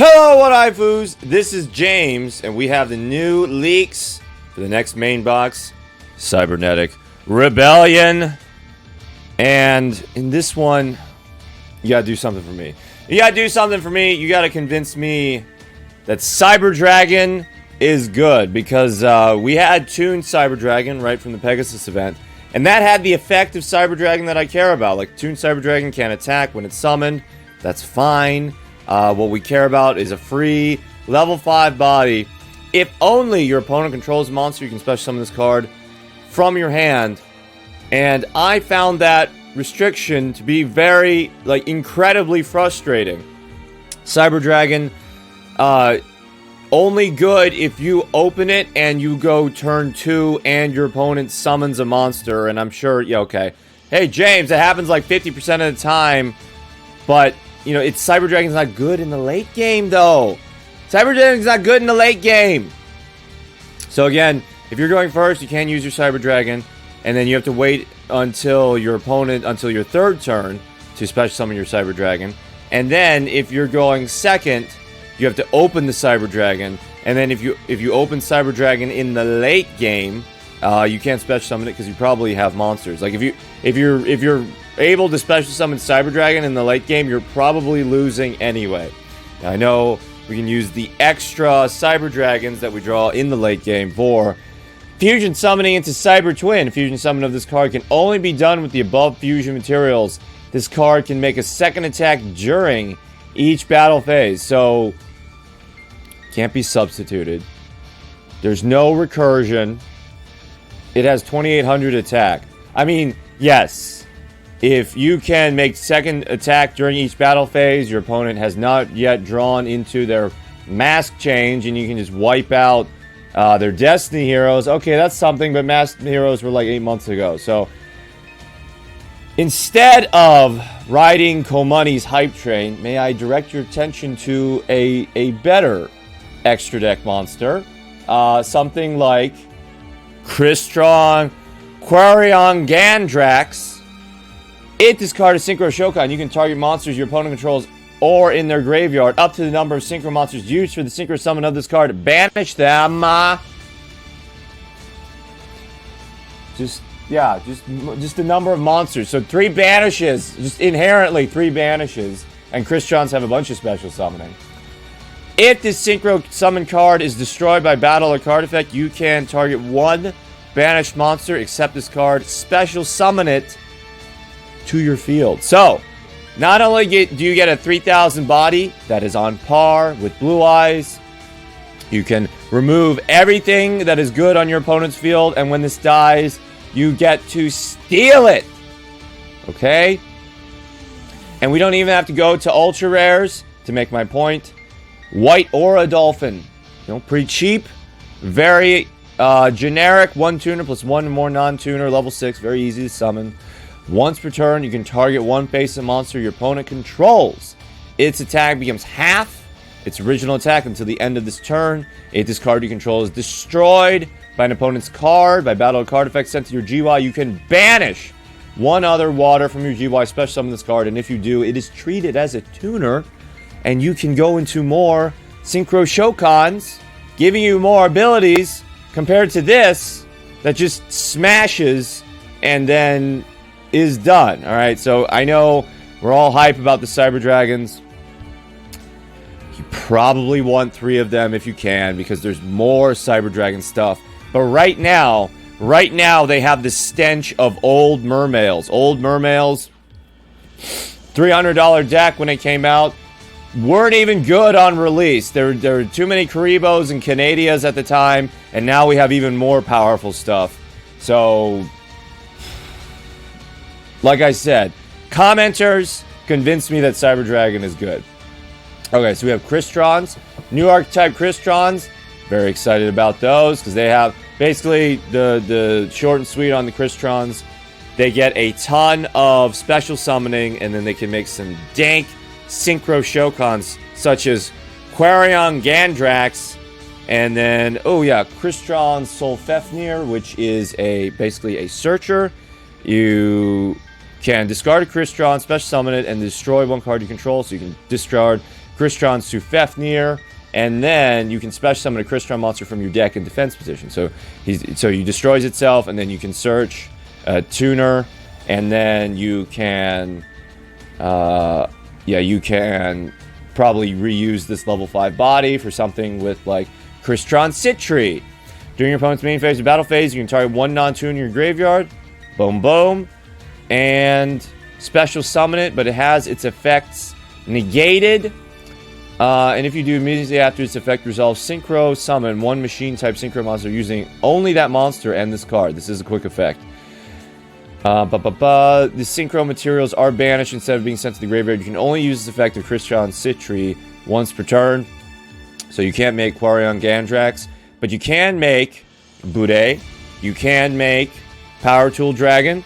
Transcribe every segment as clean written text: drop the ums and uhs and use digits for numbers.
Hello, what Ifoos? This is James, and we have the new leaks for the next main box, Cybernetic Rebellion. And in this one, you gotta do something for me. You gotta convince me that Cyber Dragon is good, because we had tuned Cyber Dragon right from the Pegasus event, and that had the effect of Cyber Dragon that I care about. Like, tuned Cyber Dragon can't attack when it's summoned. That's fine. What we care about is a free level 5 body. If only your opponent controls a monster, you can special summon this card from your hand. And I found that restriction to be very, incredibly frustrating. Cyber Dragon, only good if you open it and you go turn 2 and your opponent summons a monster. And I'm sure, yeah, okay. Hey, James, it happens like 50% of the time, but you know, Cyber Dragon's not good in the late game, though. Cyber Dragon's not good in the late game. So again, if you're going first, you can't use your Cyber Dragon, and then you have to wait until your third turn to special summon your Cyber Dragon. And then if you're going second, you have to open the Cyber Dragon, and then if you open Cyber Dragon in the late game, you can't special summon it because you probably have monsters. Like if you're able to special summon Cyber Dragon in the late game, you're probably losing anyway. Now, I know we can use the extra Cyber Dragons that we draw in the late game for fusion summoning into Cyber Twin. Fusion summon of this card can only be done with the above fusion materials. This card can make a second attack during each battle phase, so can't be substituted. There's no recursion. It has 2800 attack. I mean, yes. If you can make second attack during each battle phase, your opponent has not yet drawn into their mask change, and you can just wipe out their Destiny heroes. Okay, that's something, but masked heroes were like 8 months ago. So instead of riding Komani's hype train, may I direct your attention to a better extra deck monster? Something like Crystron Citree. It discards Synchro Shokan. You can target monsters your opponent controls or in their graveyard up to the number of Synchro monsters used for the Synchro summon of this card. Banish them. Just the number of monsters. So 3 banishes. Just inherently 3 banishes. And Crystrons have a bunch of special summoning. If this Synchro summon card is destroyed by battle or card effect, you can target 1 banished monster, except this card, special summon it to your field. So, not only do you get a 3000 body that is on par with Blue Eyes, you can remove everything that is good on your opponent's field, and when this dies, you get to steal it. Okay? And we don't even have to go to ultra rares to make my point. White Aura Dolphin. You know, pretty cheap. Very generic. 1 tuner plus 1 more non-tuner. Level 6. Very easy to summon. Once per turn, you can target 1 face of monster your opponent controls. Its attack becomes half its original attack until the end of this turn. If this card you control is destroyed by an opponent's card, by battle or card effect sent to your GY, you can banish 1 other water from your GY, special summon this card, and if you do, it is treated as a tuner, and you can go into more Synchro Shokans, giving you more abilities compared to this that just smashes and then is done. Alright, so I know we're all hype about the Cyber Dragons. You probably want 3 of them if you can, because there's more Cyber Dragon stuff. But right now they have the stench of old Mermails. Old Mermails, $300 deck when it came out, weren't even good on release. There were too many Karibos and Canadias at the time, and now we have even more powerful stuff. So, like I said, commenters convinced me that Cyber Dragon is good. Okay, so we have Crystrons, new archetype Crystrons. Very excited about those, because they have basically the short and sweet on the Crystrons. They get a ton of special summoning, and then they can make some dank Synchro Shokans, such as Quarion Gandrax, and then, oh yeah, Crystron Solfefnir, which is basically a searcher. You can discard a Crystron, special summon it, and destroy 1 card you control, so you can discard Crystron Citree, and then you can special summon a Crystron monster from your deck in defense position. So he destroys itself, and then you can search a tuner, and then you can, you can probably reuse this level 5 body for something with like Crystron Citree. During your opponent's main phase or battle phase, you can target one non-tuner in your graveyard. Boom, boom. And special summon it, but it has its effects negated. And if you do immediately after its effect resolve, synchro summon one machine type synchro monster using only that monster and this card. This is a quick effect. The synchro materials are banished instead of being sent to the graveyard. You can only use this effect of Crystron Citree once per turn. So you can't make Quarion Gandrax, but you can make Bude. You can make Power Tool Dragon.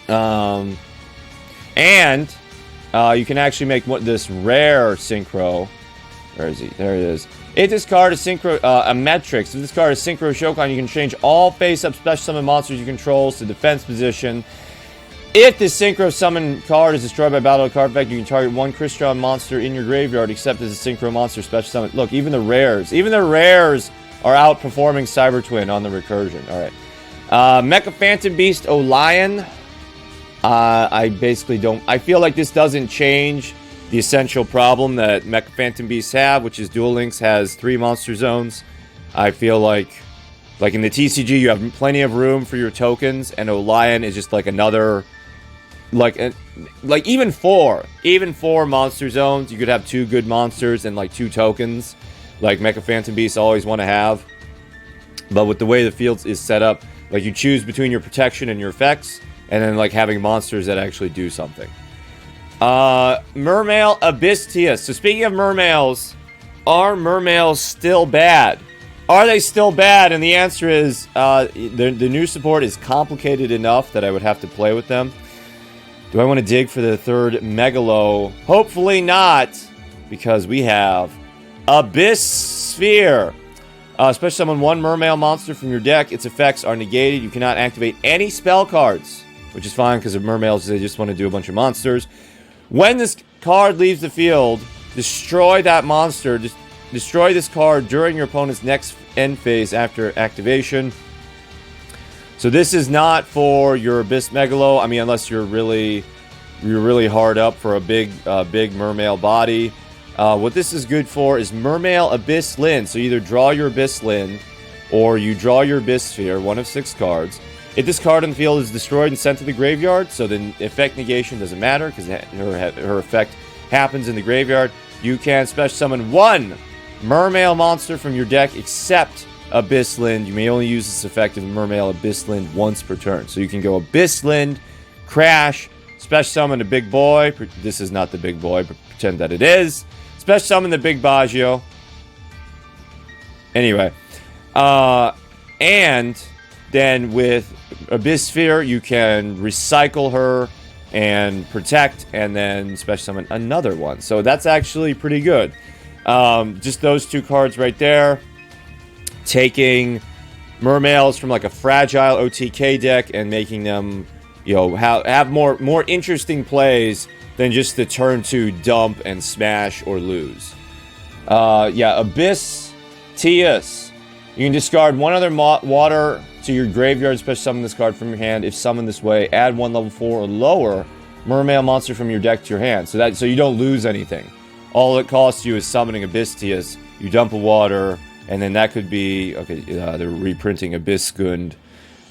And you can actually make this rare synchro. Where is he? There it is. If this card is synchro, a Metrix. If this card is synchro Shokan, you can change all face-up special summon monsters you control to defense position. If this synchro summon card is destroyed by battle card effect, you can target one Crystron monster in your graveyard, except as a synchro monster special summon. Look, even the rares are outperforming Cyber Twin on the recursion. All right. Mecha Phantom Beast Olion. I basically don't. I feel like this doesn't change the essential problem that Mecha Phantom Beasts have, which is Duel Links has 3 monster zones. I feel like in the TCG, you have plenty of room for your tokens, and Olion is just like another, even 4 monster zones. You could have 2 good monsters and like 2 tokens, like Mecha Phantom Beasts always want to have. But with the way the field is set up, like you choose between your protection and your effects, and then like having monsters that actually do something. Mermail Abyssteus. So speaking of mermails, are mermails still bad? Are they still bad? And the answer is, the new support is complicated enough that I would have to play with them. Do I want to dig for the 3rd Megalo? Hopefully not, because we have Abyss Sphere. Special summon one Mermail monster from your deck. Its effects are negated. You cannot activate any spell cards, which is fine because of mermails, they just want to do a bunch of monsters. When this card leaves the field, destroy that monster. Destroy this card during your opponent's next end phase after activation. So this is not for your Abyss Megalo. I mean, unless you're really hard up for a big Mermail body. What this is good for is Mermail Abyss Lin. So either draw your Abyss Lin, or you draw your Abyss Sphere, one of 6 cards. If this card on the field is destroyed and sent to the graveyard, so the effect negation doesn't matter because her effect happens in the graveyard, you can special summon one Mermail monster from your deck except Abyssland. You may only use this effect of Mermail Abyssland once per turn. So you can go Abyssland, Crash, special summon a big boy. This is not the big boy, but pretend that it is. Special summon the big Baggio. Anyway. And then with Abyss Sphere, you can recycle her and protect, and then special summon another one. So that's actually pretty good. Just those 2 cards right there. Taking Mermails from like a fragile OTK deck and making them, have more interesting plays than just the turn 2 dump and smash or lose. Abyssteus. You can discard one other water to your graveyard, special summon this card from your hand. If summoned this way, add 1 level 4 or lower Mermail monster from your deck to your hand. So you don't lose anything. All it costs you is summoning Abyssteus. You dump a water, and then that could be... Okay, they're reprinting Abyssgund.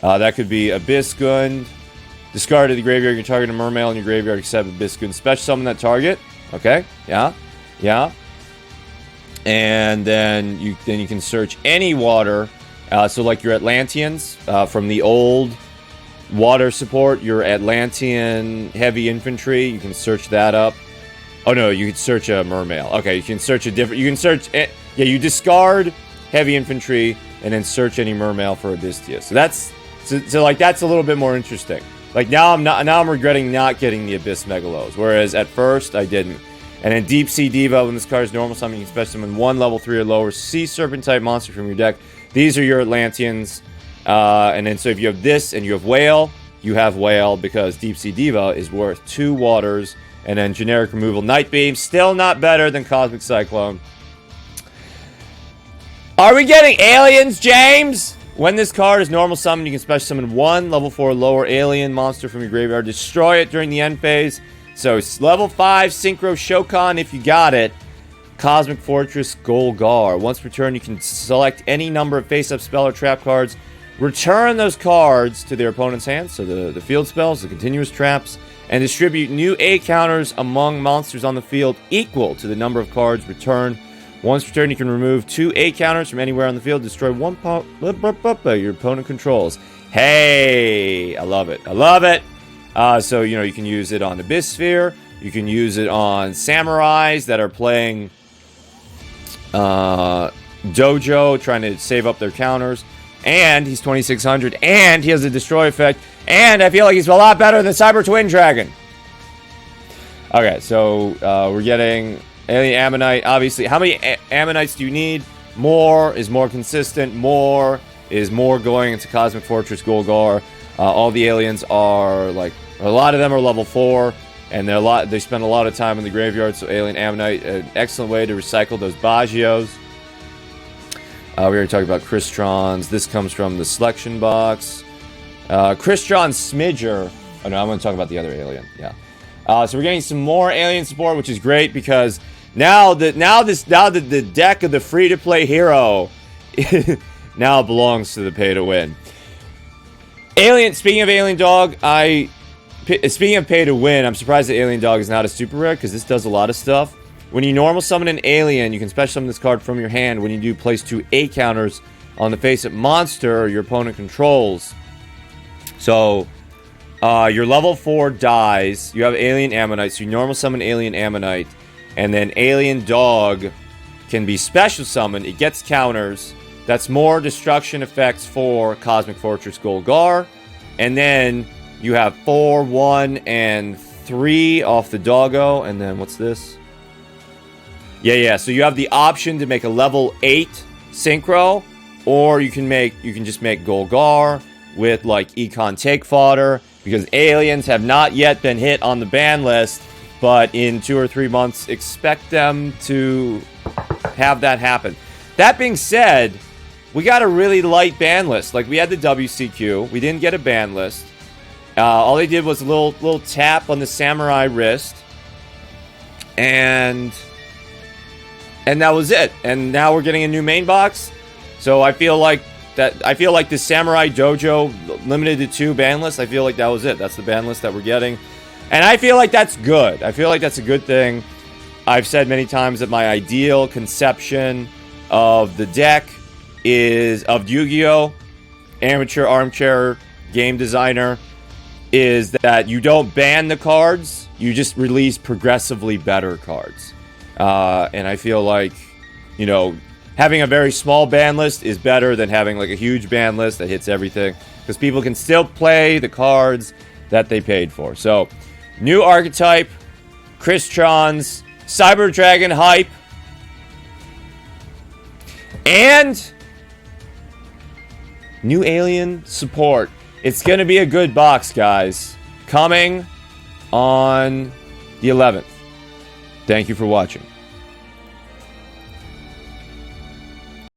That could be Abyssgund. Discard to the graveyard. You can target a Mermail in your graveyard except Abyssgund. Special summon that target. Okay, yeah. And then you can search any water. So like your Atlanteans from the old water support, your Atlantean heavy infantry, you can search that up. Oh no, you can search a Mermail. Okay, you can search a different. You can search. You discard heavy infantry and then search any Mermail for Abyssteus. So that's a little bit more interesting. Like now I'm regretting not getting the Abyss Megalos, whereas at first I didn't. And then Deep Sea Diva, when this card is normal summon, you can special summon 1 level 3 or lower Sea Serpent type monster from your deck. These are your Atlanteans. And then so if you have this and you have Whale, you have Whale because Deep Sea Diva is worth 2 waters And then generic removal Night Beam. Still not better than Cosmic Cyclone. Are we getting aliens, James? When this card is normal summon, you can special summon one level 4 lower alien monster from your graveyard. Destroy it during the end phase. So it's level 5 Synchro Shokan if you got it. Cosmic Fortress Golgar. Once per turn, you can select any number of face-up spell or trap cards. Return those cards to their opponent's hands, so the field spells, the continuous traps, and distribute new A counters among monsters on the field equal to the number of cards returned. Once per turn, you can remove 2 A counters from anywhere on the field. Destroy one your opponent controls. Hey! I love it. I love it! So, you know, you can use it on Abyss Sphere. You can use it on Samurais that are playing Dojo, trying to save up their counters. And he's 2600. And he has a Destroy effect. And I feel like he's a lot better than Cyber Twin Dragon. Okay, so we're getting Alien Ammonite. Obviously, how many Ammonites do you need? More is more consistent. More is more going into Cosmic Fortress Golgar. All the aliens are like, a lot of them are level 4. And they spend a lot of time in the graveyard. So Alien Ammonite, an excellent way to recycle those Bajios. We already talked about Crystrons. This comes from the selection box. Crystron Smidger. Oh no, I'm going to talk about the other alien. Yeah. So we're getting some more alien support, which is great because now the deck of the free-to-play hero now belongs to the pay-to-win. Alien. Speaking of Alien Dog, speaking of pay-to-win, I'm surprised that Alien Dog is not a super rare because this does a lot of stuff. When you normal summon an alien, you can special summon this card from your hand. When you do, place 2 A counters on the face-up monster your opponent controls. So, your level 4 dies. You have Alien Ammonite, so you normal summon Alien Ammonite. And then Alien Dog can be special summoned. It gets counters. That's more destruction effects for Cosmic Fortress Golgar. And then you have 4, 1, and 3 off the doggo. And then what's this? Yeah. So you have the option to make a level 8 synchro, or you can just make Golgar with like Econ Take Fodder, because aliens have not yet been hit on the ban list, but in 2 or 3 months expect them to have that happen. That being said, we got a really light ban list. Like, we had the WCQ, we didn't get a ban list. All they did was a little tap on the Samurai wrist, and that was it. And now we're getting a new main box. So I feel like the Samurai Dojo limited to 2 ban lists. I feel like that was it. That's the ban list that we're getting. And I feel like that's good. I feel like that's a good thing. I've said many times that my ideal conception of the deck is, of Yu-Gi-Oh! Amateur armchair game designer, is that you don't ban the cards, you just release progressively better cards. And I feel like, you know, having a very small ban list is better than having like a huge ban list that hits everything, because people can still play the cards that they paid for. So, new archetype, Crystrons, Cyber Dragon hype, and new alien support. It's going to be a good box, guys. Coming on the 11th. Thank you for watching.